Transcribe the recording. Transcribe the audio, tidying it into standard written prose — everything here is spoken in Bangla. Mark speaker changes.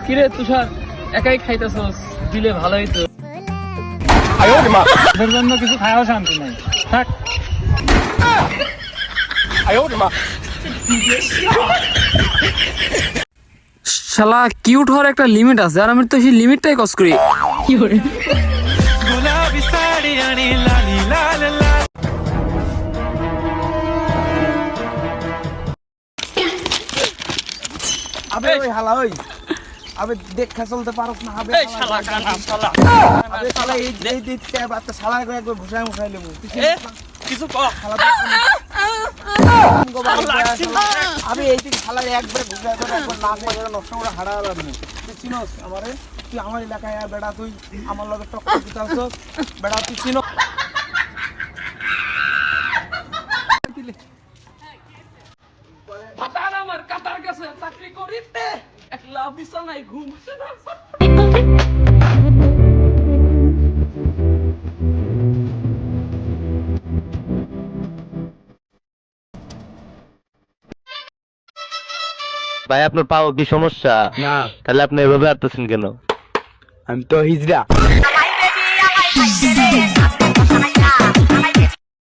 Speaker 1: কিরে তুষার, একাই খাইতেছস, দিলে ভালো হইতো।
Speaker 2: ওদের জন্য কিছু খাওয়া শান্তি নাই, থাক।
Speaker 3: শালা কিউট হওয়ার একটা লিমিট আছে, আর আমি তো সেই লিমিটটাই ক্রস করি।
Speaker 1: কি করে?
Speaker 4: আবে ওই হালা ওই আবে দেখা চলতে পারছ না। আবে
Speaker 1: এই শালা কানা শালা।
Speaker 4: আবে শালা এই দিতে বাচ্চা শালা করে একবার ঘুষায় মুখাই লেবু
Speaker 1: কিছু ক।
Speaker 4: শালা আবে এই দিকে শালা একবার ঘুষায় করে একবার নাক মারা নষ্ট করে হারা গেল। তুই চিনোস আমারে? তুই আমার এলাকায় আর বেটা তুই আমার লগে টক্কর দিতাছস বেটা, তুই চিনো?
Speaker 1: বাতার আমার কাটার কাছে চাকরি করিতে একলা বিছানায় ঘুম আসে না।
Speaker 5: ভাই আপনার পাও কি সমস্যা?
Speaker 4: না
Speaker 5: তাহলে আপনি এভাবে আটতেছেন কেন?
Speaker 4: আমি তো হিজড়া।